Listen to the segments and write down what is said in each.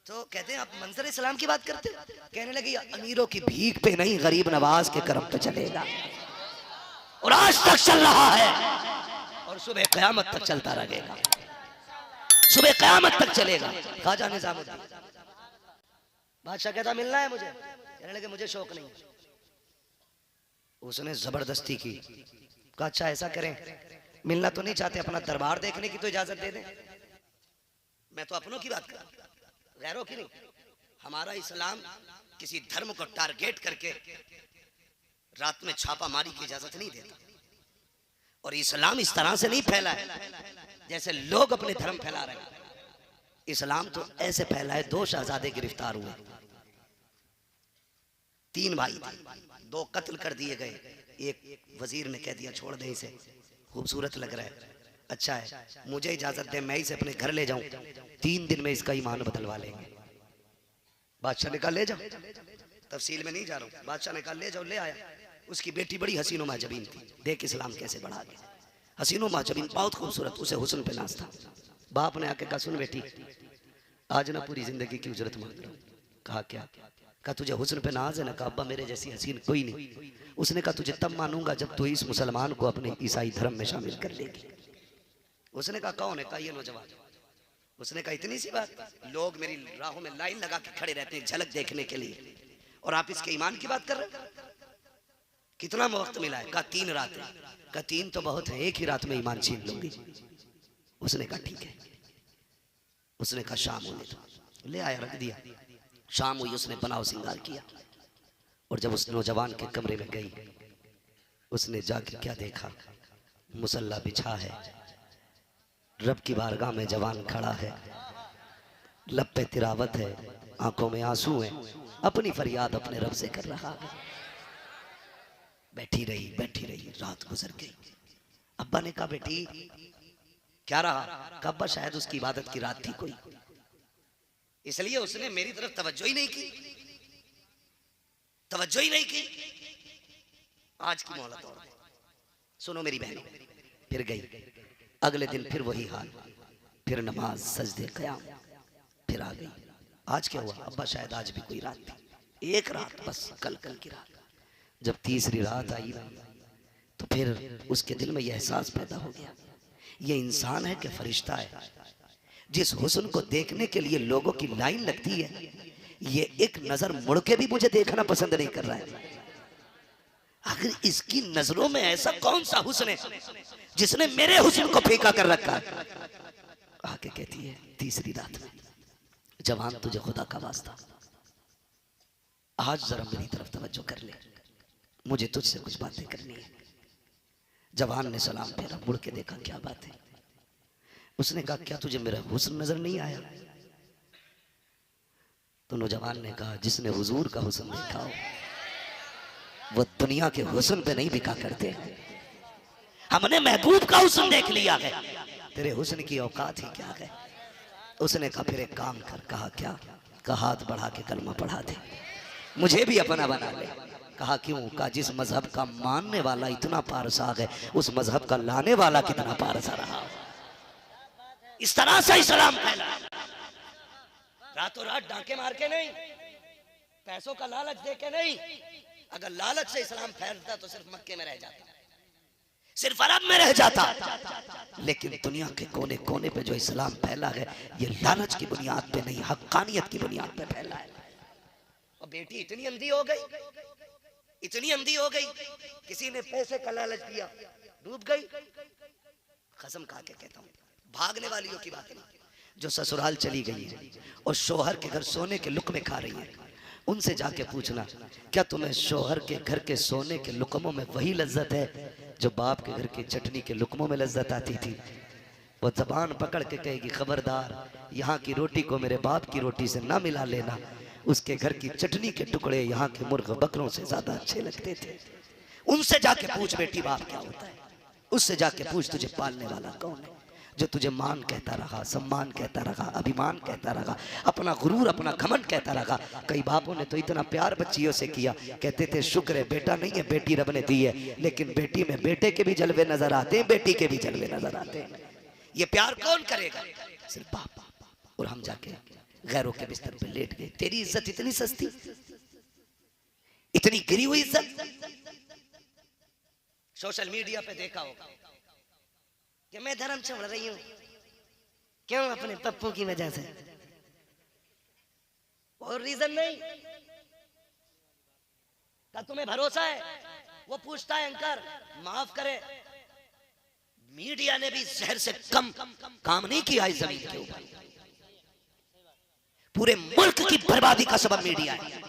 तो कहते हैं आप मंजर इस्लाम की बात करते हो। कहने लगे अमीरों की भीख पे नहीं, गरीब नवाज के करम पे चलेगा, और आज तक चल रहा है और सुबह क़यामत तक चलता रहेगा, सुबह क़यामत तक चलेगा। ख्वाजा निज़ामुद्दीन बादशाह कहता मिलना है मुझे। कहने लगे मुझे शौक नहीं। उसने जबरदस्ती की। कहा अच्छा ऐसा करें, मिलना तो नहीं चाहते, अपना दरबार देखने की तो इजाजत दे दें। मैं तो अपनों की बात कर, गैरों की नहीं। हमारा इस्लाम किसी धर्म को टारगेट करके रात में छापा मारी की इजाजत नहीं देता। और इस्लाम इस तरह से नहीं फैला है जैसे लोग अपने धर्म फैला रहे हैं। इस्लाम तो ऐसे फैला है, 2 शहजादे गिरफ्तार हुए, 3 भाई थे, 2 कत्ल कर दिए गए। एक वजीर ने कह दिया छोड़ दे इसे, खूबसूरत लग रहा है, अच्छा है, मुझे इजाजत दे, मैं इसे अपने घर ले जाऊं, 3 दिन में इसका ईमान बदलवा लेंगे। बादशाह ने कहा ले जाओ, तफसील में नहीं जा रहा हूं। बादशाह ने कहा ले जाओ, ले आया। उसकी बेटी बड़ी हसीनो माजबीन थी, देख इस्लाम कैसे बढ़ा गया। हसीनो माजबीन, बहुत खूबसूरत, उसे हुस्न पे नाज था। बाप ने आके कहा सुन बेटी, आज ना पूरी जिंदगी की उजरत मांग रहा हूं। कहा क्या? कहा तुझे हुस्न पे नाज है ना? कहा अब्बा मेरे जैसी हसीन कोई नहीं। उसने कहा तुझे तब मानूंगा जब तू इस मुसलमान को अपने ईसाई धर्म में शामिल कर लेगी। उसने कहा कौन है? कहा ये नौजवान। उसने कहा इतनी सी बात, लोग मेरी राहों में लाइन लगा के खड़े रहते हैं झलक देखने के लिए, और आप इसके ईमान की बात कर रहे हैं? कितना वक्त मिला है? कहा 3 रातें। कहा 3 तो बहुत है, 1 ही रात में ईमान छीन लूंगी। उसने कहा ठीक है। उसने कहा शाम होने दो, ले आया, रख दिया। शाम हुई, उसने बनाव सिंगार किया, और जब उस नौजवान के कमरे में गई, उसने जाके क्या देखा? मुसल्ला बिछा है, रब की बारगाह में जवान खड़ा है, लब पे तिरावत है, आंखों में आंसू हैं, अपनी फरियाद अपने रब से कर रहा है। बैठी रही, रात गुजर गई। अब्बा ने कहा बेटी क्या रहा? कहा अब्बा शायद उसकी इबादत की रात थी कोई, इसलिए उसने मेरी तरफ तवज्जो ही नहीं की, तवज्जो ही नहीं की। आज की मोहलत और सुनो मेरी बहनों। फिर गई, अगले दिन फिर वही हाल, फिर नमाज सजदे क़याम, फिर आ गई। आज क्या हुआ? अब्बा शायद आज भी कोई रात थी, 1 रात बस, कल की रात। जब तीसरी रात आई तो फिर उसके दिल में यह एहसास पैदा हो गया, ये इंसान है कि फरिश्ता है? जिस हुस्न को देखने के लिए लोगों की लाइन लगती है, ये एक नजर मुड़ के भी मुझे देखना पसंद नहीं कर रहा है। आखिर इसकी नजरों में ऐसा कौन सा हुस्न है जिसने मेरे हुस्न को फीका कर रखा है? आके कहती है तीसरी रात में, जवान तुझे खुदा का वास्ता आज जरा मेरी तरफ तवज्जो कर ले, मुझे तुझसे कुछ बातें करनी है। जवान ने सलाम फेरा, मुड़ के देखा, क्या बात है? उसने कहा क्या तुझे मेरा हुस्न नजर नहीं आया? तो नौजवान ने कहा जिसने हुजूर का हुस्न देखा हो वो दुनिया के हुस्न पे नहीं बिका करते, हमने महबूब का हुस्न देख लिया है, तेरे हुस्न की औकात ही क्या है? उसने कहा फिर एक काम कर। कहा क्या? कहा हाथ बढ़ा के कलमा पढ़ा दे, मुझे भी अपना बना ले। कहा क्यों? कहा जिस मजहब का मानने वाला इतना पारसा है, उस मजहब का लाने वाला कितना पारसा रहा। इस तरह से इस्लाम फैला, रातों रात डांके मार के नहीं, पैसों का लालच दे के नहीं। अगर लालच से इस्लाम फैलता तो सिर्फ मक्के में रह जाता, सिर्फ अरब में रह जाता। लेकिन दुनिया के कोने कोने पे जो इस्लाम फैला है, ये लालच की बुनियाद पे नहीं, हक्कानियत की बुनियाद पे फैला है। और बेटी इतनी अंधी हो गई, इतनी अंधी हो गई, किसी ने पैसे का लालच दिया, डूब गई। कसम खा के कहता हूँ, भागने वालियों की बात नहीं, जो ससुराल चली गई है और शोहर के घर सोने के लुक़मे खा रही है, उनसे जाके पूछना क्या तुम्हें शोहर के घर के सोने के लुक़मों में वही लज्जत है जो बाप के घर की चटनी के लुक़मों में लज्जत आती थी? वो ज़बान पकड़ के कहेगी खबरदार, यहाँ की रोटी को मेरे बाप की रोटी से ना मिला लेना, उसके घर की चटनी के टुकड़े यहाँ के मुर्ग बकरों से ज्यादा अच्छे लगते थे। उनसे जाके पूछ बेटी बाप क्या होता है, उससे जाके पूछ तुझे पालने वाला कौन है, जो तुझे मान कहता रहा, सम्मान कहता रहा, अभिमान कहता रहा, अपना गुरूर अपना घमंड कहता रहा। कई बापों ने तो इतना प्यार बच्चियों से किया, कहते थे शुक्र है बेटा नहीं है, बेटी रब ने दी है, लेकिन बेटी में बेटे के भी जलवे नजर आते हैं, बेटी के भी जलवे नजर आते हैं। ये प्यार कौन करेगा? सिर्फ बाप। और हम जाके गैरों के बिस्तर पे लेट गए। तेरी इज्जत इतनी सस्ती, इतनी गिरी हुई इज्जत। सोशल मीडिया पे देखा होगा कि मैं धर्म छोड़ रही हूं, क्यों? अपने पप्पू की वजह से। और रीजन नहीं का तुम्हें भरोसा है? वो पूछता है एंकर माफ करे, मीडिया ने भी जहर से कम काम नहीं किया इस जमीन के ऊपर। पूरे मुल्क की बर्बादी का सबब मीडिया है।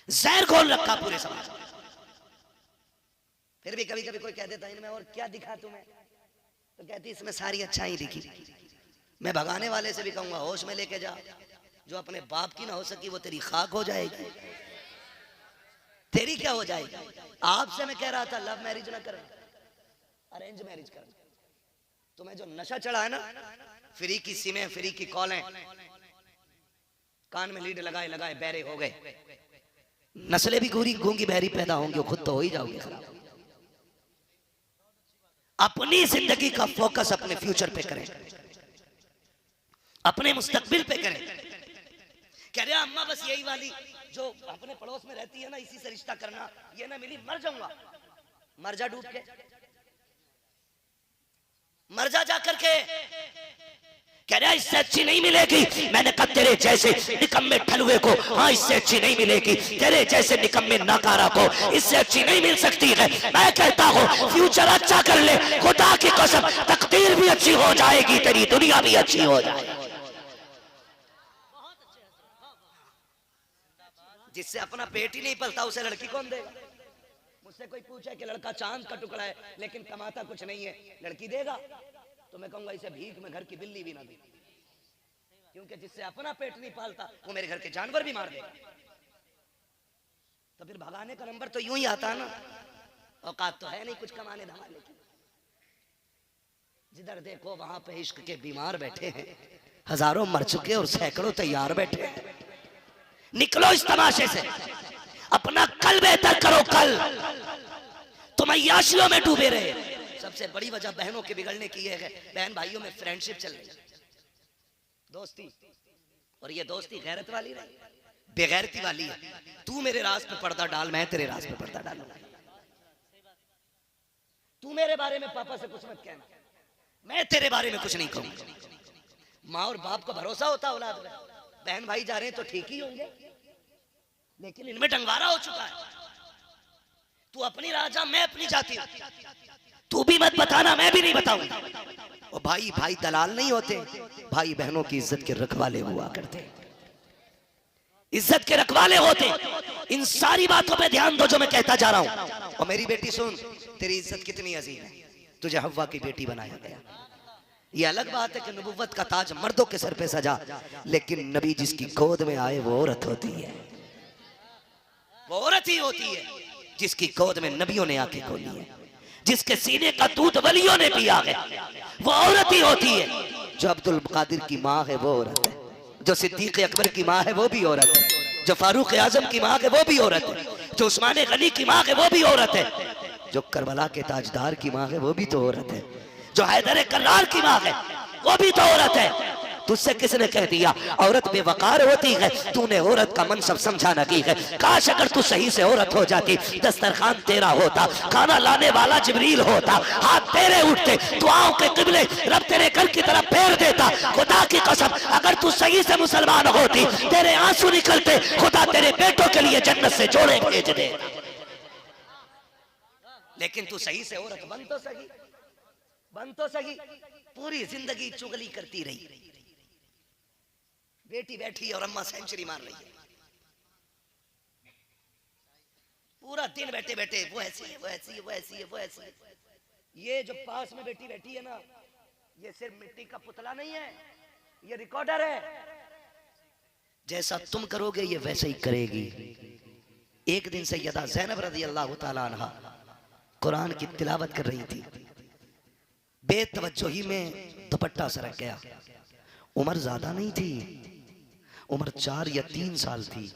जहर घोल रखा पूरे समाज में। फिर भी कभी कभी कोई कह देता है इनमें और क्या दिखा तुम्हें, तो कहती इसमें सारी अच्छाई दिखी। मैं भगाने वाले से भी कहूंगा होश में लेके जा, जो अपने बाप की ना हो सकी वो तेरी खाक हो जाएगी। तेरी क्या हो जाएगी? आपसे मैं कह रहा था लव मैरिज ना करें, अरेंज मैरिज करें। तुम्हें जो नशा चढ़ा है ना, फ्री की सिमें, फ्री की कॉलें, कान में लीड लगाए लगाए बहरे हो गए। नस्लें भी गूंगी गूंगी बहरी पैदा होंगी, खुद तो हो ही जाओगे खराब। अपनी जिंदगी का फोकस अपने फ्यूचर पे करें, अपने मुस्तकबिल पे करें। कह रहे अम्मा बस यही वाली जो अपने पड़ोस में रहती है ना, इसी से रिश्ता करना, ये ना मिली मर जाऊंगा। मर जा डूब के, मर जा जाकर के। कह रहा इससे अच्छी नहीं मिलेगी। मैंने कहा तेरे जैसे निकम्मे ठलुए को हाँ इससे अच्छी नहीं मिलेगी, तेरे जैसे निकम्मे नाकारा को इससे अच्छी नहीं मिल सकती है। मैं कहता हूँ फ्यूचर अच्छा कर ले, खुदा की कसम तकदीर भी अच्छी हो जाएगी, तेरी दुनिया भी अच्छी हो जाएगी। जिससे अपना पेट ही नहीं पलता उसे लड़की कौन देगा? मुझसे कोई पूछे कि लड़का चांद का टुकड़ा है लेकिन कमाता कुछ नहीं है, लड़की देगा? तो मैं कहूंगा इसे भीख में घर की बिल्ली भी ना दे, क्योंकि जिससे अपना पेट नहीं पालता वो मेरे घर के जानवर भी मार देगा। तो फिर भगाने का नंबर तो यूं ही आता है ना। औकात तो है नहीं कुछ कमाने धमाने की। जिधर देखो वहां पे इश्क के बीमार बैठे हैं, हजारों मर चुके और सैकड़ों तैयार बैठे हैं। निकलो इस तमाशे से, अपना कल बेहतर करो। कल तुम अय्याशियों में डूबे रहे। सबसे बड़ी वजह बहनों के बिगड़ने की है, बहन भाइयों में फ्रेंडशिप चल रही, दोस्ती। और ये दोस्ती गैरत वाली नहीं, बेगैरती वाली है। तू मेरे राज पे पर्दा डाल, मैं तेरे राज पे पर्दा डालूंगा। तू मेरे बारे में पापा से कुछ मत कहना, मैं तेरे बारे में कुछ नहीं कहूंगा। माँ और बाप को भरोसा होता औलाद में, बहन भाई जा रहे हैं तो ठीक ही होंगे, लेकिन इनमें डंगारा हो चुका है। तू अपनी राजा, मैं अपनी जाती हूं। तू भी मत बताना, मैं भी नहीं बताऊंगा। और भाई भाई दलाल नहीं होते, भाई बहनों की इज्जत के रखवाले हुआ करते, इज्जत के रखवाले होते। इन सारी बातों पे ध्यान दो जो मैं कहता जा रहा हूं। और मेरी बेटी सुन, तेरी इज्जत कितनी अजीम है, तुझे हव्वा की बेटी बनाया गया। ये अलग बात है कि नबुव्वत का ताज मर्दों के सर पे सजा, लेकिन नबी जिसकी गोद में आए वो औरत होती है। वो औरत ही होती है जिसकी गोद में नबियों ने आंखें खोली है, जिसके सीने का दूध वलियों ने पिया है, वो औरत ही होती है। जो अब्दुल कादिर की माँ है वो औरत है, जो सिद्दीक अकबर की माँ है वो भी औरत है, जो फारूक आजम की माँ है वो भी औरत है, जो उस्मान गनी की माँ है वो भी औरत है, जो करबला के ताजदार की माँ है वो भी तो औरत है, जो हैदर कर्रार की माँ है वो भी तो औरत है। तुझसे किसने कह दिया औरत बेवकार होती है? तूने औरत का मनसब समझा नहीं है। काश अगर तू सही से औरत हो जाती, दस्तरखान तेरा होता, खाना लाने वाला जिब्रील होता, हाथ तेरे उठते, दुआओं के किबले रब तेरे घर की तरफ फेर देता। खुदा की कसम अगर तू सही से मुसलमान होती, तेरे आंसू निकलते, खुदा तेरे बेटों के लिए जन्नत से जोड़े भेज दे। लेकिन तू सही से औरत बन तो सही, बन तो सही। पूरी जिंदगी चुगली करती रही, बेटी बैठी और अम्मा सेंचुरी मार रही है। पूरा दिन बैठे बैठे वो ऐसी है, वो ऐसी है, वो ऐसी है, वो ऐसी है। ये जो पास में बेटी बैठी है ना, ये सिर्फ मिट्टी का पुतला नहीं है, ये रिकॉर्डर है। जैसा तुम करोगे ये वैसे ही करेगी। एक दिन सैयदा ज़ैनब रज़ी अल्लाह तआला अन्हा कुरान की तिलावत कर रही थी, बेतवज्जोही में दुपट्टा सरक गया। उम्र ज्यादा नहीं थी, उम्र 4 या 3 साल थी।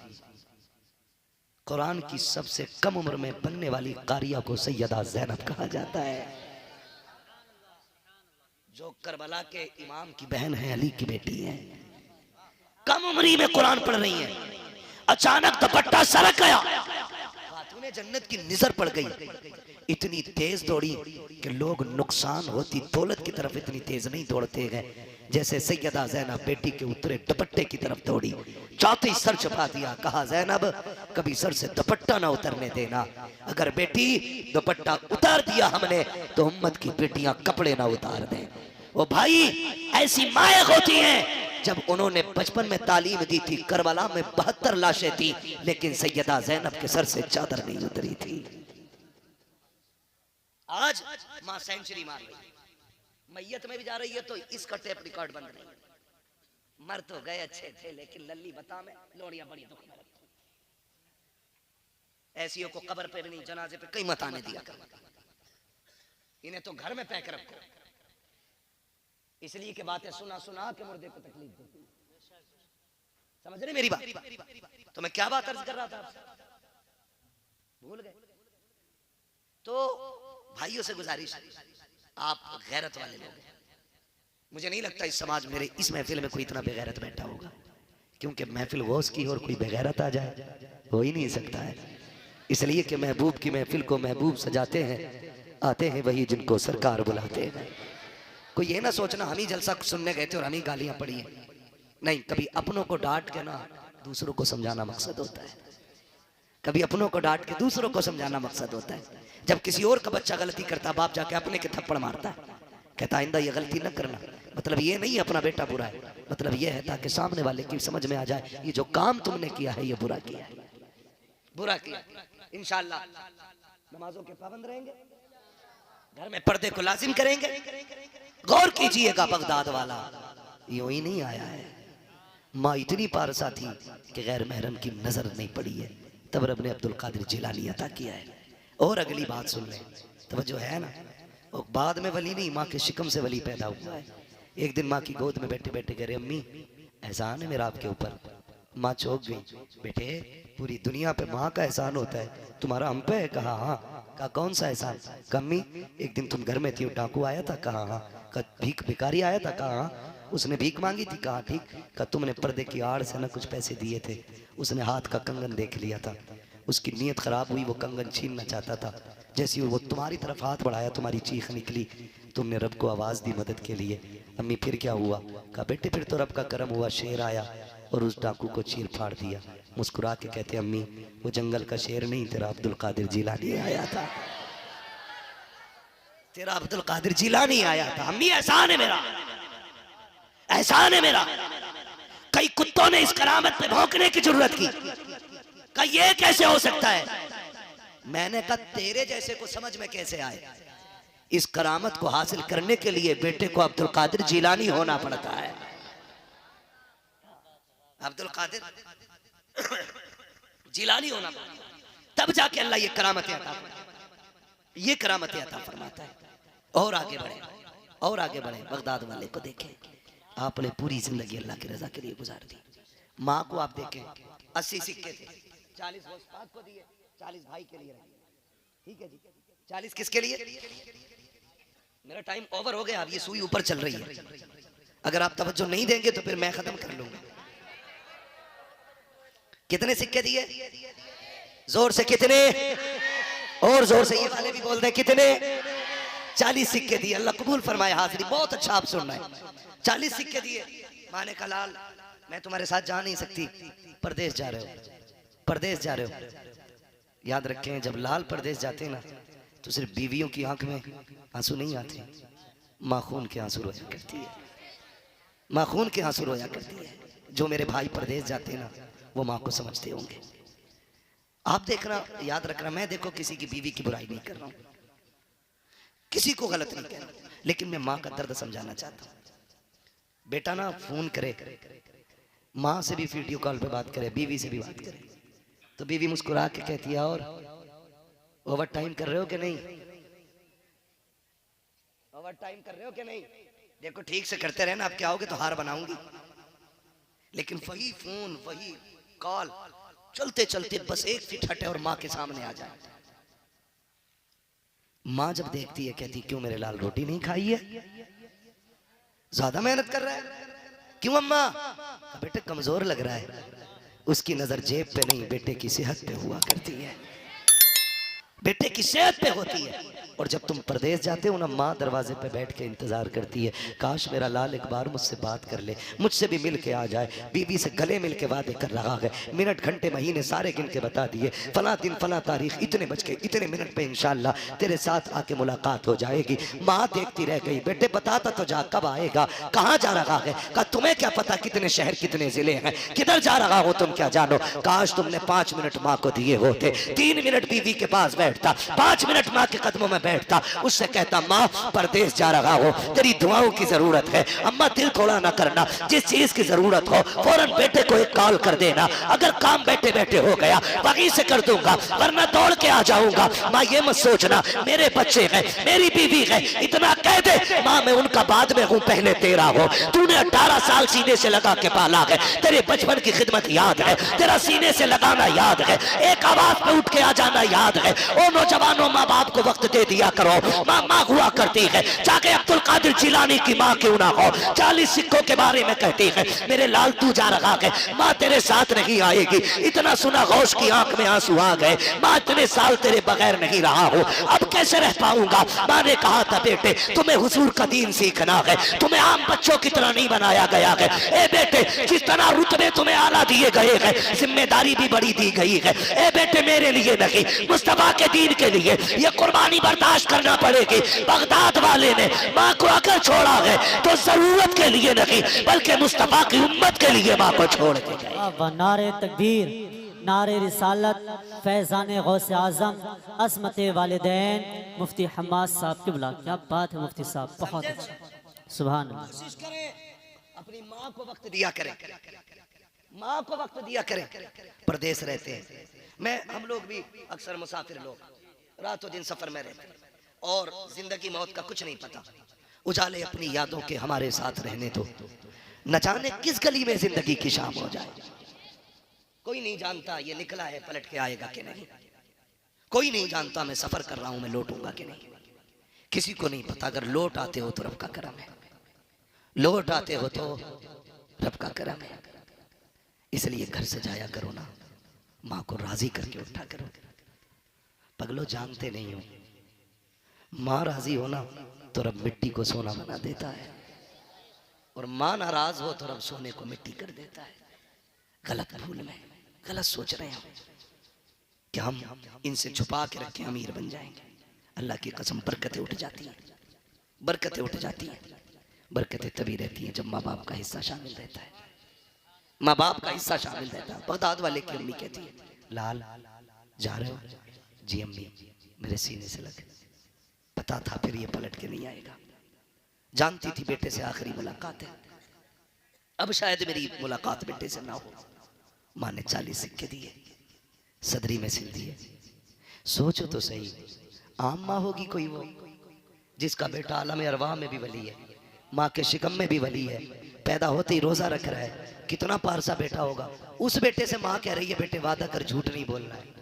कुरान की सबसे कम उम्र में बनने वाली कारिया को सैयदा ज़ैनब कहा जाता है। जो करबला के इमाम की बहन है, अली की बेटी है, कम उम्री में कुरान पढ़ रही है, अचानक दुपट्टा सरक गया, खातूने जन्नत की नजर पड़ गई, इतनी तेज दौड़ी कि लोग नुकसान होती दौलत की तरफ इतनी तेज नहीं दौड़ते गए जैसे सैयदा ज़ैनब बेटी के उतरे दुपट्टे की तरफ दौड़ी, चौथी सर छुपा दिया, कहा ज़ैनब कभी सर से दुपट्टा ना उतरने देना, अगर बेटी दुपट्टा उतार दिया हमने तो उम्मत की बेटियां कपड़े ना उतार दें। वो भाई ऐसी माएँ होती हैं, जब उन्होंने बचपन में तालीम दी थी, करबला में 72 लाशें थी लेकिन सैयदा ज़ैनब के सर से चादर नहीं उतरी थी। आज मां सेंचुरी मार रही, मैयत में भी जा रही है तो इसका टेप रिकॉर्ड बंद नहीं। मर तो गए अच्छे थे लेकिन लल्ली बता में लोड़ियां बड़ी दुख में रखती, ऐसियों को कब्र पे भी नहीं, जनाजे पे कहीं मत आने दिया कर, इन्हें तो घर में पैक रखो, इसलिए कि बातें सुना सुना के मुर्दे को तकलीफ देती। समझ रहे मेरी बात? तो मैं क्या बात अर्ज कर रहा था, भूल गए? तो भाइयों से गुजारिश, आप गैरत वाले लोग, मुझे नहीं लगता इस समाज मेरे इस महफिल में कोई इतना बेगैरत बैठा होगा, क्योंकि महफिल गौस की और कोई बेगैरत आ जाए हो ही नहीं सकता है। इसलिए कि महबूब की महफिल को महबूब सजाते हैं, आते हैं वही जिनको सरकार बुलाते हैं। कोई ये ना सोचना हम ही जलसा सुनने गए थे और हम ही गालियां पड़ी हैं, नहीं, कभी अपनों को डांट के ना दूसरों को समझाना मकसद होता है, कभी अपनों को डांट के दूसरों को समझाना मकसद होता है। जब किसी और का बच्चा गलती करता, बाप जाके अपने के थप्पड़ मारता है, कहता आइंदा ये गलती न करना, मतलब ये नहीं अपना बेटा बुरा है, मतलब ये है ताकि सामने वाले की समझ में आ जाए ये जो काम तुमने किया है ये बुरा किया है, बुरा किया। इंशाअल्लाह नमाजों के पाबंद रहेंगे, घर में पर्दे को लाजिम करेंगे। गौर कीजिएगा, बगदाद वाला यूं ही नहीं आया है, माँ इतनी पारसा थी कि गैर महरम की नजर नहीं पड़ी है, तब रब ने अब्दुल कादिर जिलानी अता किया है। और अगली बात सुन लें, तवज्जो है ना, और बाद में वली नहीं, माँ के शिकम से वली पैदा हुआ है। एक दिन माँ की गोद में बैठे बैठे कह रहे अम्मी एहसान है मेरा आपके ऊपर। माँ चौंक गई, बेटे पूरी दुनिया पे माँ का एहसान होता है, तुम्हारा हम पे है? कहा हाँ। कहा कौन सा एहसान? कम्मी एक दिन तुम घर में थी, डाकू आया था? कहा हाँ। कहा भीख भिखारी आया था? कहा हाँ। उसने भीख मांगी थी? कहा ठीक। कहा तुमने पर्दे की आड़ से ना कुछ पैसे दिए थे, उसने हाथ का कंगन देख लिया था, उसकी नीयत खराब हुई, वो कंगन छीनना चाहता था, जैसी वो तुम्हारी तरफ हाथ बढ़ाया तुम्हारी चीख निकली, तुमने रब को आवाज़ दी मदद के लिए। अम्मी फिर क्या हुआ? कहा बेटे फिर तो रब का करम हुआ, शेर आया और उस डाकू को चीर फाड़ दिया। मुस्कुरा के कहते अम्मी वो जंगल का शेर नहीं, तेरा अब्दुल कादिर जिलानी आया था, तेरा अब्दुल कादिर जिलानी आया था। अम्मी एहसान है मेरा, एहसान है मेरा। कई कुत्तों ने इस करामत पे भौंकने की जरूरत की, कहा ये कैसे हो सकता है? मैंने कहा तेरे जैसे को समझ में कैसे आए? इस करामत को हासिल करने के लिए बेटे को अब्दुल कादिर जिलानी होना पड़ता है। अब्दुल कादिर जिलानी होना पड़ता है, तब जाके अल्लाह ये करामतें अता फरमाता है, ये करामतें अता फरमाता है। और आगे बढ़े, और आगे बढ़े, बगदाद वाले को देखें, आपने पूरी जिंदगी अल्लाह की रजा के लिए गुजार दी। माँ को आप देखें, 80 सिक्के थे, 40 वो उस्ताद को दिए, 40 भाई के लिए रखे, ठीक है जी, 40 किसके लिए? मेरा टाइम ओवर हो गया, अब ये सुई ऊपर चल रही है, अगर आप तवज्जो नहीं देंगे तो फिर मैं खत्म कर लूंगा। कितने सिक्के दिए? जोर से कितने? और जोर से ये वाले भी बोल दें कितने? 40 सिक्के दिए। अल्लाह कबूल फरमाए हाजिरी, बहुत अच्छा आप सुन रहे हैं। 40 सिक्के दिए। माने का लाल मैं तुम्हारे साथ जा नहीं सकती, परदेश जा रहे हो, परदेश जा रहे हो। याद रखें जब लाल परदेश जाते हैं ना तो सिर्फ बीवियों की आंख में आंसू नहीं आते, माँ खून के आंसू रोया करती है, माँ खून के आंसू रोया करती है। जो मेरे भाई परदेश जाते हैं ना वो माँ को समझते होंगे। आप देखना, याद रखना, मैं देखो किसी की बीवी की बुराई नहीं कर रहा हूँ, किसी को गलत नहीं कह रहा, लेकिन मैं माँ का दर्द समझाना चाहता हूँ। बेटा ना फोन करे, माँ से भी वीडियो कॉल पे बात करे, बीवी से भी बात करे, तो बीवी मुस्कुरा के कहती है और ओवर टाइम कर रहे हो कि नहीं? ओवर टाइम कर रहे हो कि नहीं? देखो ठीक से करते रहना, आप क्या होगे तो हार बनाऊंगी। लेकिन वही फोन वही कॉल चलते चलते बस एक फिट हटे और माँ के सामने आ जाए। माँ जब देखती है कहती क्यों मेरे लाल रोटी नहीं खाई है? ज्यादा मेहनत कर रहा है। क्यों अम्मा? बेटे कमजोर लग रहा है। उसकी नजर जेब पे नहीं, बेटे की सेहत पे हुआ करती है, बेटे की सेहत पे होती है। और जब तुम परदेश जाते हो ना, माँ दरवाजे पे बैठ के इंतजार करती है, काश मेरा लाल एक बार मुझसे बात कर ले, मुझसे भी मिल के आ जाए। बीवी से गले मिल के वादे कर रहा है, मिनट घंटे महीने सारे गिन के बता दिए, फला दिन फला तारीख इतने बज के इतने मिनट पे इंशाल्लाह तेरे साथ आके मुलाकात हो जाएगी। माँ देखती रह गई, बेटे बताता तो जा कब आएगा, कहाँ जा रहा है? कहा तुम्हें क्या पता कितने शहर कितने जिले हैं, किधर जा रहा हो तुम क्या जानो। काश तुमने 5 मिनट माँ को दिए होते, 3 मिनट बीवी के पास बैठता, 5 मिनट माँ के कदमों में बैठता, उससे कहता माँ परदेश जा रहा हो, तेरी दुआओं की जरूरत है। अम्मा दिल थोड़ा ना करना, जिस चीज की जरूरत हो फौरन बेटे को एक कॉल कर देना, अगर काम बैठे बैठे हो गया वहीं से कर दूंगा, वरना दौड़ के आ जाऊंगा। माँ ये मत सोचना मेरे बच्चे हैं, मेरी बीवी है, इतना कह दे माँ मैं उनका बाद में हूँ पहले तेरा हो। तूने 18 साल सीने से लगा के पाला है, तेरे बचपन की खिदमत याद है, तेरा सीने से लगाना याद है, एक आवाज पे उठ के आ जाना याद है। ओ नौजवानों माँ बाप को वक्त दे दिया करो, माँ माँ हुआ करती है, चाहे अब्दुल कादिर जिलानी की माँ क्यों ना हो, 40 सिक्कों के बारे में कहती है मेरे लाल तू जा रहा है, माँ तेरे साथ नहीं आएगी। इतना सुना गौश की आंख में आंसू आ गए, माँ इतने साल तेरे बगैर नहीं रहा हूँ, अब कैसे रह पाऊंगा। माँ ने कहा था बेटे तुम्हें हुजूर का दीन सीखना है, तुम्हें आम बच्चों की तरह नहीं बनाया गया है। ए बेटे जिस तरह रुतबे तुम्हें आला दिए गए हैं, जिम्मेदारी भी बड़ी दी गई है। ए बेटे मेरे लिए नहीं, मुस्तफा के दीन के लिए ये कुर्बानी बर्दाश्त करना पड़ेगी। बगदाद वाले ने माँ को अगर छोड़ा है तो जरूरत के लिए नहीं, बल्कि मुस्तफा की उम्मत के लिए माँ को छोड़ के गए। नारे तकबीर, नारे रिसालत, फैजान गौसे आजम, असमत वालिदैन मुफ्ती हम्माद साहब की बुला। क्या बात है मुफ्ती साहब, बहुत अच्छा, सुभान अल्लाह। कोशिश करें अपनी माँ को वक्त दिया करें, माँ को वक्त दिया करें। प्रदेश रहते हैं, मैं हम लोग भी अक्सर मुसाफिर लोग, रातों दिन सफर में रहते हैं और जिंदगी मौत का कुछ नहीं पता। उजाले अपनी यादों के हमारे साथ रहने दो, न जाने किस गली में जिंदगी की शाम हो जाए। कोई नहीं जानता ये निकला है पलट के आएगा कि नहीं, कोई नहीं जानता मैं सफर कर रहा हूं मैं लौटूंगा कि नहीं, किसी को नहीं पता। अगर लौट आते हो तो रब का करम है, लौट आते हो तो रब का करम है। इसलिए घर से जाया करो ना, माँ को राजी करके उठा करो। पगलो जानते नहीं हो, माँ राजी हो ना तो रब मिट्टी को सोना बना देता है, और माँ नाराज हो तो रब सोने को मिट्टी कर देता है। गलत भूल में गलत सोच रहे हैं कि हम इनसे छुपा के रखें अमीर बन जाएंगे। अल्लाह की कसम बरकतें उठ जाती हैं, बरकतें उठ जाती हैं। बरकतें तभी रहती हैं जब माँ बाप का हिस्सा शामिल रहता है, माँ बाप का हिस्सा शामिल रहता है। बगदाद वाले की अम्मी कहती है लाल जा रहे हो? जी अम्मी मेरे सीने से लग, पता था फिर ये पलट के नहीं आएगा, जानती थी बेटे से आखिरी मुलाकात है, अब शायद मेरी मुलाकात बेटे से ना हो। माँ ने 40 सिक्के दिए, सदरी में सिल दिए। सोचो तो सही, आम माँ होगी कोई वो जिसका बेटा आलम अरवाह में भी वली है, माँ के शिकम में भी वली है, पैदा होते ही रोजा रख रहा है, कितना पारसा बेटा होगा। उस बेटे से माँ कह रही है बेटे वादा कर झूठ नहीं बोलना है।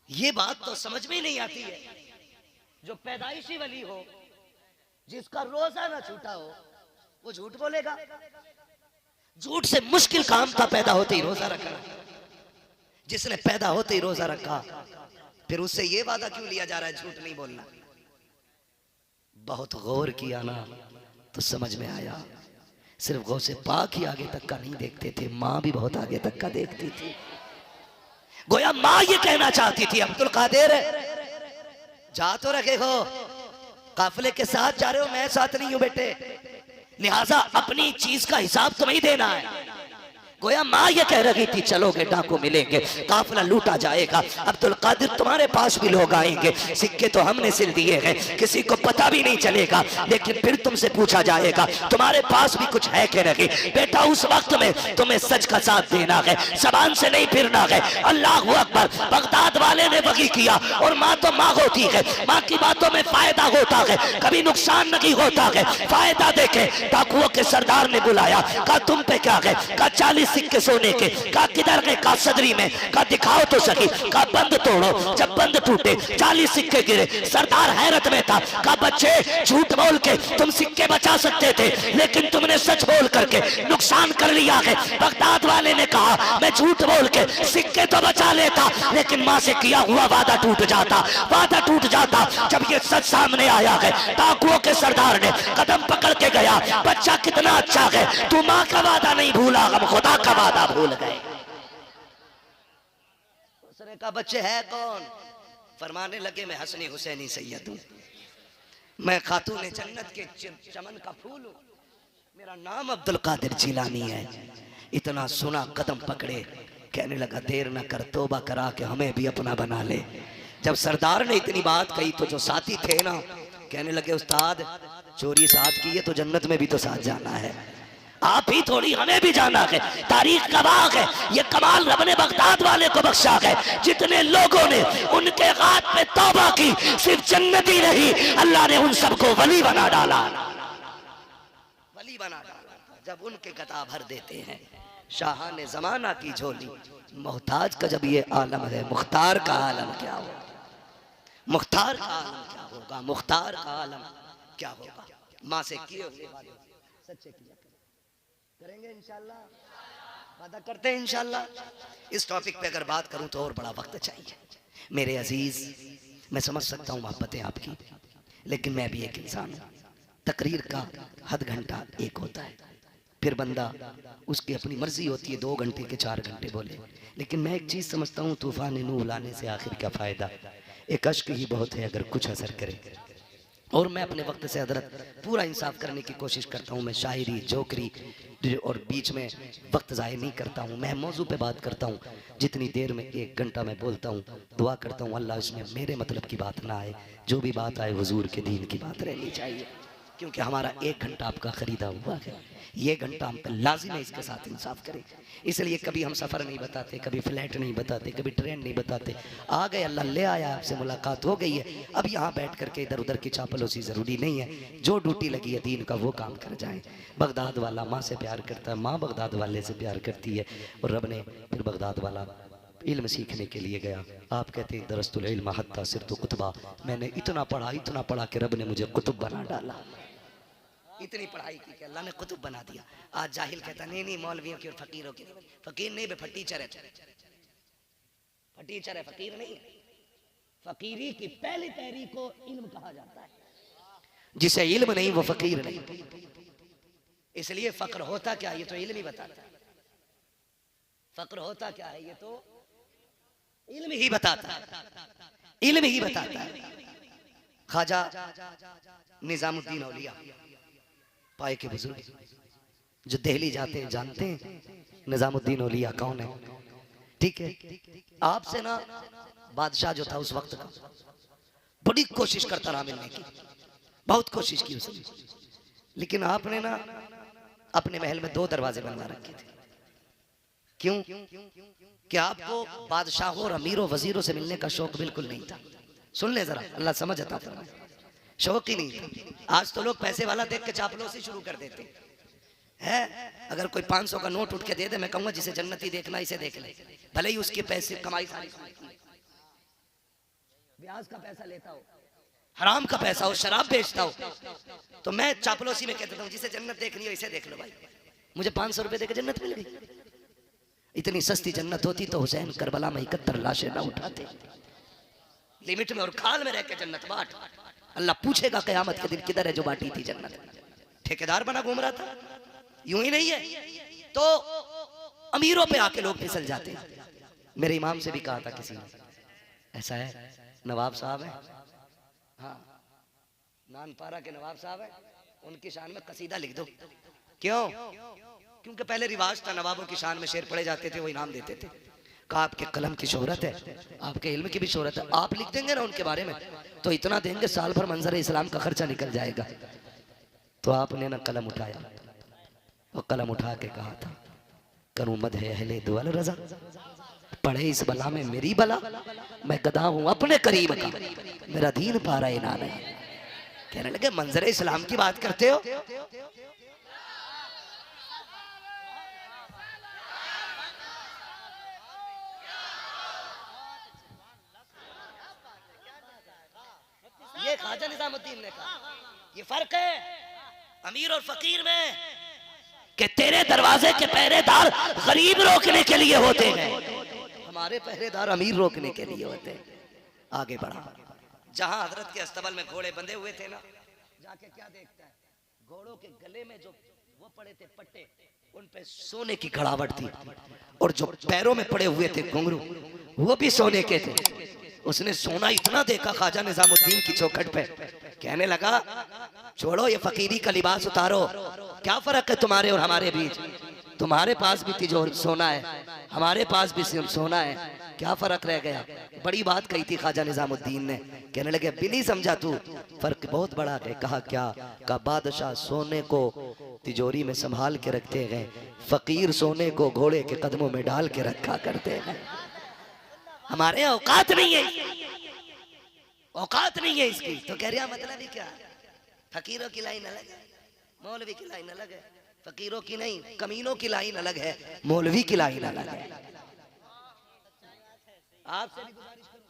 ये बात तो समझ में ही नहीं आती है। जो पैदाइशी वली हो, जिसका रोजा ना छूटा हो, वो झूठ बोलेगा? झूठ से मुश्किल काम था पैदा होते ही रोजा रखना। जिसने पैदा होते ही रोजा रखा, फिर उससे ये वादा क्यों लिया जा रहा है झूठ नहीं बोलना? बहुत गौर किया ना तो समझ में आया, सिर्फ गौसे पाक ही आगे तक का नहीं देखते थे, माँ भी बहुत आगे तक का देखती थी। गोया माँ ये कहना चाहती थी अब्दुल कादिर जा तो रखे हो, काफिले के साथ जा रहे हो, मैं साथ नहीं हूं बेटे, लिहाजा अपनी चीज का हिसाब तुम्हें देना है। गोया माँ ये कह रही थी चलोगे डाकू मिलेंगे, काफिला लूटा जाएगा, अब्दुल कादिर तुम्हारे पास भी लोग आएंगे, सिक्के तो हमने सिल दिए हैं, किसी को पता भी नहीं चलेगा, लेकिन फिर तुमसे पूछा जाएगा तुम्हारे पास भी कुछ है कि नहीं। बेटा उस वक्त में तुम्हें सच का साथ देना है, जबान से नहीं फिरना है। अल्लाह अकबर। बगदाद वाले ने वही किया, और माँ तो माँ होती है, माँ की बातों में फायदा होता है, कभी नुकसान नहीं होता है। फायदा देखे डाकुओं के सरदार ने बुलाया, कहा तुम पे क्या है? कहा 40 सिक्के सोने के। कहा किधर गए? कहा सदरी में। कहा दिखाओ तो सही। कहा बंद तोड़ो। जब बंद टूटे 40 सिक्के गिरे। सरदार हैरत में था। कहा बच्चे, झूठ बोल के तुम सिक्के बचा सकते थे, लेकिन तुमने सच बोल करके नुकसान कर लिया है। बगदाद वाले ने कहा मैं झूठ बोल के सिक्के तो बचा लेता, लेकिन मां से किया हुआ वादा टूट जाता, वादा टूट जाता। जब ये सच सामने आया है, डाकुओं के सरदार ने कदम पकड़ के गया, बच्चा कितना अच्छा है, तू मां का वादा नहीं भूला, हम खुदा का वादा भूल गए। उसने कहा बच्चे है कौन? फरमाने लगे मैं हसनी हुसैनी सैयद हूं, मैं खातून जन्नत के चमन का फूल हूं, मेरा नाम अब्दुल कादिर जिलानी है। इतना सुना कदम पकड़े, कहने लगा देर न कर, तौबा करा के हमें भी अपना बना ले। जब सरदार ने इतनी बात कही तो जो साथी थे ना, कहने लगे उस्ताद चोरी साथ की है तो जन्नत में भी तो साथ जाना है, आप ही थोड़ी हमें भी जाना है। तारीख गवाह है, ये कमाल रब ने बगदाद वाले को बख्शा है। जितने लोगों ने उनके हाथ पे तौबा की, सिर्फ जन्नती नहीं, अल्लाह ने उन सबको वली बना डाला, वली बना डाला। जब उनके गदा भर देते हैं शाह ने जमाना की झोली, मोहताज का जब ये आलम है, मुख्तार का आलम क्या होगा? मुख्तार का आलम क्या होगा? मुख्तार का आलम क्या होगा? माँ से किए हुए वादे सच्चे किया करेंगे इंशाल्लाह, वादा करते हैं इंशाल्लाह। इस टॉपिक पे अगर बात करूं तो और बड़ा वक्त चाहिए मेरे अजीज। मैं समझ सकता हूं मोहब्बतें आपकी, लेकिन मैं भी एक इंसान हूं। तकरीर का हद घंटा एक होता है, फिर बंदा उसकी अपनी मर्जी होती है 2 घंटे के 4 घंटे बोले। लेकिन मैं एक चीज समझता हूँ, तूफान नूह लाने से आखिर क्या फायदा, एक अश्क ही बहुत है अगर कुछ असर करे। और मैं अपने वक्त से हजरत पूरा इंसाफ करने की कोशिश करता हूँ। मैं शायरी जोकरी और बीच में वक्त ज़ाय नहीं करता हूँ। मैं मौजू पे बात करता हूँ, जितनी देर में 1 घंटा मैं बोलता हूँ, दुआ करता हूँ अल्लाह इसमें मेरे मतलब की बात ना आए, जो भी बात आए हुजूर के दीन की बात रहनी चाहिए। क्योंकि हमारा 1 घंटा आपका खरीदा हुआ है, ये घंटा हम पे लाजिम है इसके साथ इंसाफ करें। इसलिए कभी हम सफ़र नहीं बताते, कभी फ्लैट नहीं बताते, कभी ट्रेन नहीं बताते। आ गए, अल्लाह ले आया, आपसे मुलाकात हो गई है। अब यहाँ बैठ करके इधर उधर की चापलूसी ज़रूरी नहीं है। जो ड्यूटी लगी है दीन का वो काम कर जाए। बगदाद वाला माँ से प्यार करता है, माँ बगदाद वाले से प्यार करती है। और रब ने फिर बगदाद वाला इल्म सीखने के लिए गया। आप कहते हैं दरस्तुल इल्म हत्ता सिरतु कुतबा, मैंने इतना पढ़ा कि रब ने मुझे कुतुब बना डाला। इतनी पढ़ाई की कि अल्लाह ने कुतुब बना दिया। आज जाहिल कहता नहीं मौलवियों की और फकीरों की, फकीर नहीं बे फटीचर है, फटीचर है, फकीर नहीं है। फकीरी की पहली तहरीक को इल्म कहा जाता है, जिसे इल्म नहीं वो फकीर नहीं। इसलिए फक्र होता क्या, ये तो इल्म ही बताता है। फक्र होता क्या है, ये तो इल्म ही बताता है, इल्म ही बताता है। ख्वाजा निजामुद्दीन औलिया पाए के बुजुर्ग जो दिल्ली जाते हैं जानते हैं निजामुद्दीन औलिया कौन है? ठीक है, आपसे ना बादशाह जो था उस वक्त का बड़ी कोशिश करता रहा मिलने की, बहुत कोशिश की उसने, लेकिन आपने ना अपने महल में 2 दरवाजे बनवा रखे थे। क्यों? कि आपको बादशाहों और अमीरों वजीरों से मिलने का शौक बिल्कुल नहीं था। सुन ले जरा, अल्लाह समझ आता था, शौक ही नहीं था। आज तो लोग पैसे वाला देख के चापलूसी शुरू कर देते हैं। अगर कोई 500 का नोट उठ के दे दे, मैं कहूंगा जिसे जन्नती देखना इसे देख ले, भले ही उसके पैसे कमाई सारी ब्याज का पैसा लेता हो, हराम का पैसा हो, शराब बेचता हो, तो मैं चापलूसी में कहता हूँ जिसे जन्नत देखनी हो इसे देख लो भाई। मुझे 500 रुपए देकर जन्नत मिल गई। इतनी सस्ती जन्नत होती तो हुसैन करबला में 71 लाशें ना उठाते। लिमिट में और खाल में रह के जन्नत बांट। अल्लाह पूछेगा कयामत के दिन किधर है जो बांटी थी जन्नत? ठेकेदार बना घूम रहा था? यूं ही नहीं है तो अमीरों पे आके लोग फिसल जाते हैं। मेरे इमाम से भी कहा था किसी ने, ऐसा है नवाब साहब है, हाँ नानपारा के नवाब साहब है, उनकी शान में कसीदा लिख दो। क्यों? क्योंकि पहले रिवाज था, नवाबों की शान में शेर पढ़े जाते थे, वो इनाम देते थे। कहा आपके कलम की शोहरत है, आपके इल्म की भी शोहरत है, आप लिख देंगे ना उनके बारे में तो इतना देंगे साल भर मंजर इस्लाम का खर्चा निकल जाएगा। तो आपने ना कलम उठाया और कलम उठा के कहा था करूं मदह अहले दुअल रजा, पढ़े इस बला में मेरी बला, मैं गदा हूं अपने करीब का, मेरा दीन पारा इनान है। कहने लगे मंजर इस्लाम की बात करते हो? ख्वाजा निजामुद्दीन ने कहा। ये फर्क है अमीर और फकीर में कि तेरे दरवाजे के पहरेदार गरीब रोकने के लिए होते हैं, हमारे पहरेदार अमीर रोकने के लिए होते हैं। आगे बढ़ा, जहां हजरत के अस्तबल में घोड़े बंधे हुए थे ना, जाके क्या देखता है, घोड़ों के गले में जो वो पड़े थे पट्टे, उन पे सोने की कड़ावट थी, और जो पैरों में पड़े हुए थे घुंघरू वो भी सोने के थे। उसने सोना इतना देखा ख्वाजा निजामुद्दीन की चौखट पे, कहने लगा छोड़ो ये फकीरी का लिबास उतारो, क्या फर्क है तुम्हारे और हमारे बीच, तुम्हारे पास भी तिजोर सोना है, हमारे पास भी सोना है, क्या फर्क रह गया। बड़ी बात कही थी ख्वाजा निजामुद्दीन ने। कहने लगे भी नहीं समझा तू, फर्क बहुत बड़ा है। कहा क्या, का बादशाह सोने को तिजोरी में संभाल के रखते हैं, फकीर सोने को घोड़े के कदमों में डाल के रखा करते हैं। हमारे औकात नहीं है, औकात नहीं है इसकी। तो कह रहा मतलब ही क्या, फकीरों की लाइन अलग है, मौलवी की लाइन अलग है। फकीरों की नहीं, कमीनों की लाइन अलग है, मौलवी की लाइन अलग है। आपसे भी गुजारिश करूं,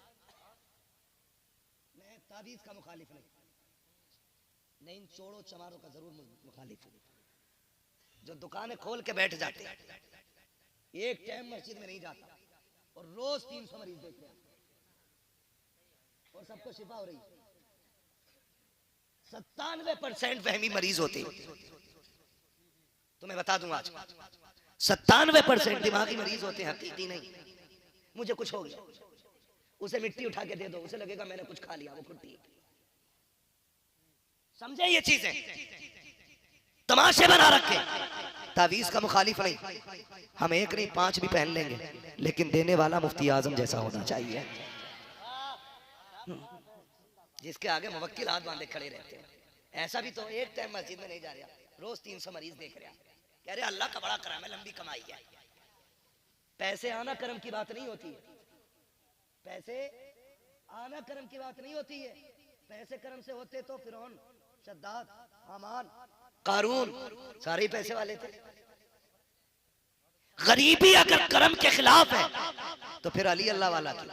मैं ताबीज का मुखालिफ नहीं, इन चोरों चमारों का जरूर मुखालिफ हूं, जो दुकानें खोल के बैठ जाते हैं, एक टाइम मस्जिद में नहीं जाता और रोज 300 मरीज देखते हैं और सबको शिफा हो रही है। 97% वहमी मरीज होते हैं, तुम्हें बता दूं आज 97% दिमागी मरीज होते हैं, हकीकी नहीं। मुझे कुछ हो गया, उसे मिट्टी उठा के दे दो, उसे लगेगा मैंने कुछ खा लिया, वो कुट्टी। समझे ये चीजें, तमाशे बना रखे। तावीज का मुखालिफ नहीं, हम एक नहीं 5 भी पहन लेंगे, लेकिन देने वाला मुफ्ती आजम जैसा होना चाहिए, जिसके आगे मुवक्किल हाथ बांधे खड़े रहते हैं। ऐसा भी तो एक टाइम मस्जिद में नहीं जा रहा, रोज 300 मरीज देख रहा, कह रहे अल्लाह का बड़ा करम है, लंबी कमाई है। पैसे आना करम की बात नहीं होती है, पैसे आना करम की बात नहीं होती है। पैसे करम से होते तो फिरौन, शद्दाद, हामान, कारून सारे पैसे वाले थे। गरीबी अगर करम के खिलाफ है तो फिर अली अल्लाह वाला की,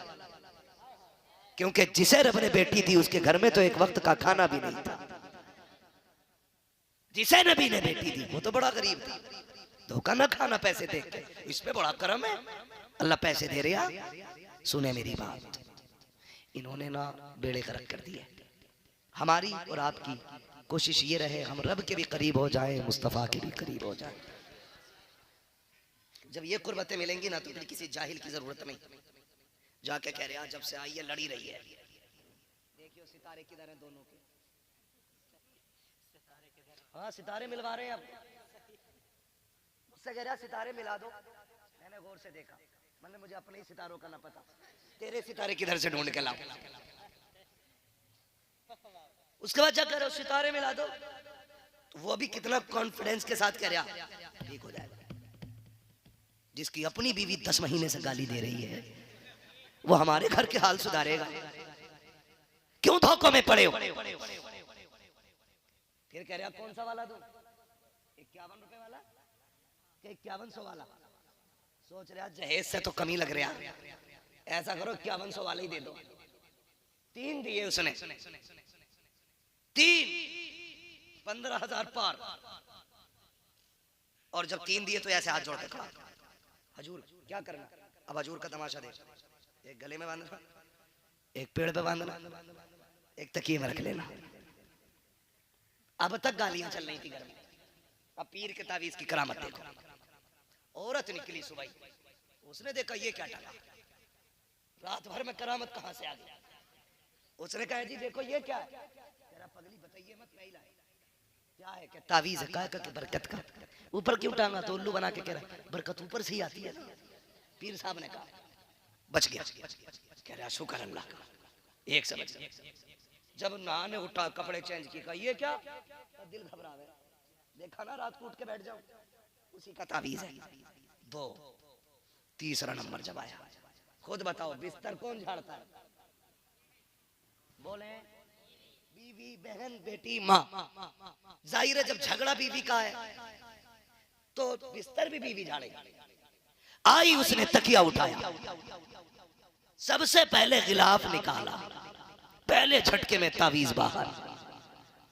क्योंकि जिसे रब ने बेटी दी उसके घर में तो एक वक्त का खाना भी नहीं था। जिसे नबी ने बेटी दी वो तो बड़ा गरीब था, धोखा न खाना पैसे दे के, इस पे बड़ा करम है, अल्लाह पैसे दे रहा। सुने मेरी बात, इन्होंने ना बेड़े गर्क कर दिए। हमारी और आपकी कोशिश ये रहे हम रब के भी करीब हो जाए, मुस्तफ़ा के भी करीब हो जाए। जब ये कुर्बतें मिलेंगी ना तो फिर किसी जाहिल की जरूरत नहीं, जाके कह रहे जब से आई है लड़ी रही है, देखियो सितारे किधर हैं दोनों के। हाँ सितारे मिलवा रहे हैं, अब उससे कह रहा सितारे मिला दो। मैंने गौर से देखा, मैंने मुझे अपने ही सितारों का ना पता, तेरे सितारे किधर से ढूंढ के लाऊं। उसके बाद जब कह रहे सितारे मिला दो, तो वो भी कितना कॉन्फिडेंस के साथ कह रहा ठीक हो जाएगा। जिसकी अपनी बीवी 10 महीने से गाली दे रही है, वो हमारे घर के हाल सुधारेगा? क्यों धोखों में पड़े हो? फिर कह रहा कौन सा वाला दूं, 51 रुपए वाला कि 5100 वाला? सोच रहा जहेज से तो कमी लग रहा, ऐसा करो 5100 वाला ही दे दो। 3 दिए उसने, 3 15,000 पार। और जब 3 दिए तो ऐसे हाथ जोड़ के खड़ा, हजूर क्या करना? अब हजूर का तमाशा देख, एक गले में बांधना, एक पेड़ पे बांधना, एक तकिए में रख लेना। अब तक गालियां चल रही थी घर में, अब पीर के तावीज की करामत देखो। औरत निकली सुबह, उसने देखा ये क्या टका, रात भर में करामत कहां से आ गई। उसने कहा जी देखो ये क्या है, तेरा पगली बताइए मत, नहीं लाए क्या है, क्या तावीज है, का बरकत का। ऊपर क्यों टांगा? तो उल्लू बना के कह रहा बरकत ऊपर से ही आती है ना। पीर साहब ने कहा बच गया, कह रहा शुक्र अल्लाह का। एक समझ, जब नहाने उठा कपड़े चेंज किए, कहा ये क्या, तो दिल घबरा गया, देखा ना रात को उठ के बैठ जाऊं, उसी का तावीज है। 2 तीसरा नंबर जब आया, खुद बताओ बिस्तर कौन झाड़ता है? बोले बीवी, बहन, बेटी, माँ। जाहिर है जब झगड़ा बीवी का है तो बिस्तर भी बीवी झाड़ेगी। आई उसने तकिया उठाया, सबसे पहले गिलाफ निकाला, पहले झटके में तावीज बाहर।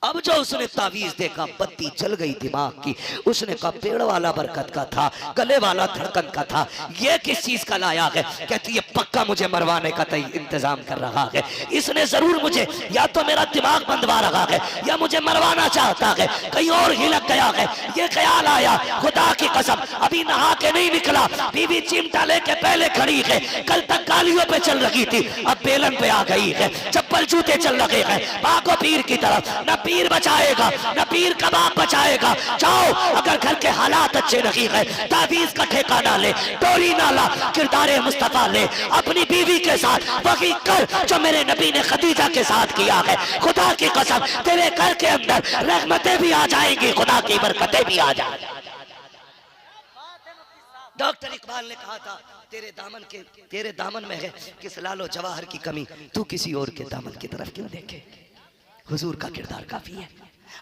अब जो उसने तावीज देखा, बत्ती चल गई दिमाग की। उसने कहा पेड़ वाला बरकत का था, गले वाला धड़कन का था, ये किस चीज का लाया है? कहती है पक्का मुझे मरवाने का इंतजाम कर रहा है, इसने जरूर मुझे या तो मेरा दिमाग बंधवा रहा है या मुझे मरवाना चाहता है, कहीं और ही लग गया है। ये ख्याल आया, खुदा की कसम अभी नहा के नहीं निकला, बीवी चिमटा लेके पहले खड़ी है, कल तक गालियों पे चल रही थी, अब बेलन पे आ गई है, चप्पल जूते चल रहे हैं, भागो पीर की तरफ। न पीर बचाएगा न पीर कबाब बचाएगा। जाओ, अगर घर के हालात अच्छे नहीं है, तावीज का ठेकाना ले, डोरी नाला किरदारे मुस्तफा ले, अपनी बीवी के साथ वही कर जो मेरे नबी ने खदीजा के साथ किया है। खुदा की कसम तेरे घर के अंदर रहमतें भी आ जाएंगी, खुदा की बरकतें भी आ जाएंगी। डॉक्टर इकबाल ने कहा था तेरे दामन में है किस लालो जवाहर की कमी, तू किसी और के दामन की तरफ क्यों देखे। हुजूर का किरदार काफी है।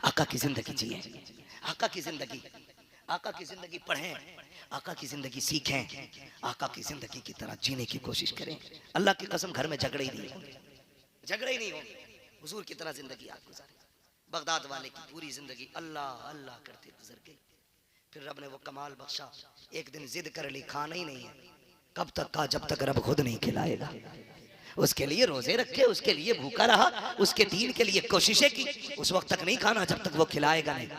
आका की जिंदगी जिए, आका की जिंदगी पढ़ें, आका की जिंदगी सीखें, आका की जिंदगी की तरह जीने की कोशिश करें। अल्लाह की कसम घर में झगड़े ही नहीं हो, हुजूर की तरह जिंदगी आप गुजारें। बगदाद वाले की पूरी जिंदगी अल्लाह अल्लाह करते गुजर गई। फिर रब ने वो कमाल बख्शा, एक दिन जिद कर ली, खाना ही नहीं है। कब तक का? जब तक रब खुद नहीं खिलाएगा। उसके लिए रोजे रखे, उसके लिए भूखा रहा, उसके दीन के लिए कोशिशें की, उस वक्त तक नहीं खाना जब तक वो खिलाएगा नहीं।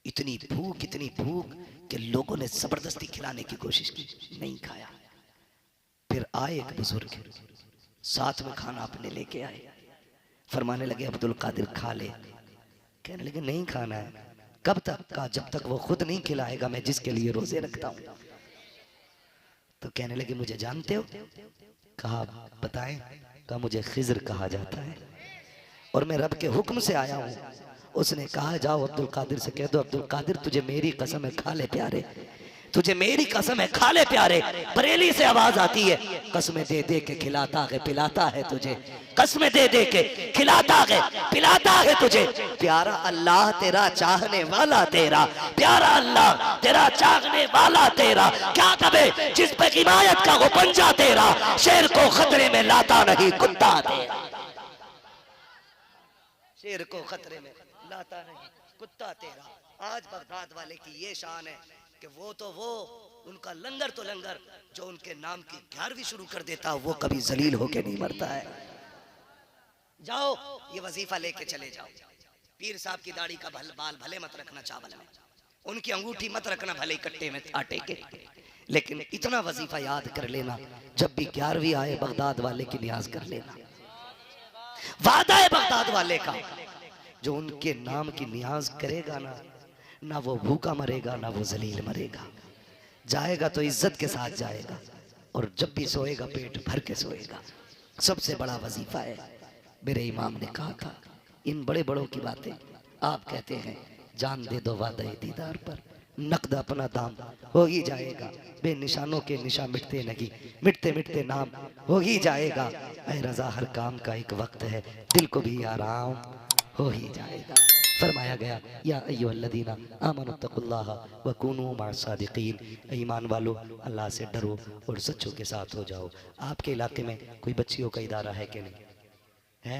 इतनी भूख कि लोगों ने जबरदस्ती खिलाने की कोशिश की, नहीं खाया। फिर आए एक बुजुर्ग, साथ में खाना अपने लेके आए, फरमाने लगे अब्दुल कादिर खा ले। कहने लगे नहीं खाना है। कब तक का? जब तक वो खुद नहीं खिलाएगा, मैं जिसके लिए रोजे रखता हूं। तो कहने लगे मुझे जानते हो? कहा बताएं। कहा मुझे खिज़र कहा जाता है और मैं रब के हुक्म से आया हूँ। उसने कहा जाओ अब्दुल कादिर से कह दो, अब्दुल कादिर तुझे मेरी कसम है खा ले प्यारे, तुझे मेरी कसम है खा ले प्यारे। बरेली से आवाज आती है, कसमें दे दे के खिलाता है पिलाता है तुझे, कसमें दे दे के खिलाता है पिलाता है तुझे। प्यारा अल्लाह तेरा चाहने वाला तेरा, प्यारा अल्लाह तेरा चाहने वाला तेरा, क्या दबे जिस पे हिमायत का वो पंजा तेरा, शेर को खतरे में लाता नहीं कुत्ता तेरा, शेर को खतरे में लाता नहीं कुत्ता तेरा। आज बगदाद वाले की ये शान है कि वो उनका लंगर तो लंगर, जो उनके नाम की 11वीं शुरू कर देता वो कभी जलील होके नहीं मरता है। जाओ ये वजीफा लेके चले जाओ। पीर साहब की दाढ़ी का बाल भले मत रखना चावल में, उनकी अंगूठी मत रखना भले कट्टे में आटे के, लेकिन इतना वजीफा याद कर लेना, जब भी 11वीं आए बगदाद वाले की नियाज कर लेना। वादा है बगदाद वाले का, जो उनके नाम की नियाज करेगा ना वो भूखा मरेगा ना वो जलील मरेगा। जाएगा तो इज्जत के साथ जाएगा, और जब भी सोएगा पेट भर के सोएगा। सबसे बड़ा वजीफा है। मेरे इमाम ने कहा था, इन बड़े बड़ों की बातें आप कहते हैं, जान दे दो वादे दीदार पर, नकद अपना दाम हो ही जाएगा। बेनिशानों के निशा मिटते नहीं, मिटते मिटते नाम हो ही जाएगा। ऐ रजा हर काम का एक वक्त है, दिल को भी आराम हो ही जाएगा। फरमाया गया या अय्युहल्लज़ीना आमनुत्तकुल्लाह व कूनू मअस-सादिकीन, ईमान वालो अल्लाह से डरो और सच्चों के साथ हो जाओ। आपके इलाके में कोई बच्चियों का इदारा है कि नहीं है?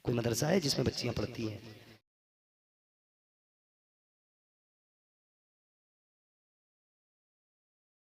कोई मदरसा है जिसमें बच्चियां पढ़ती हैं?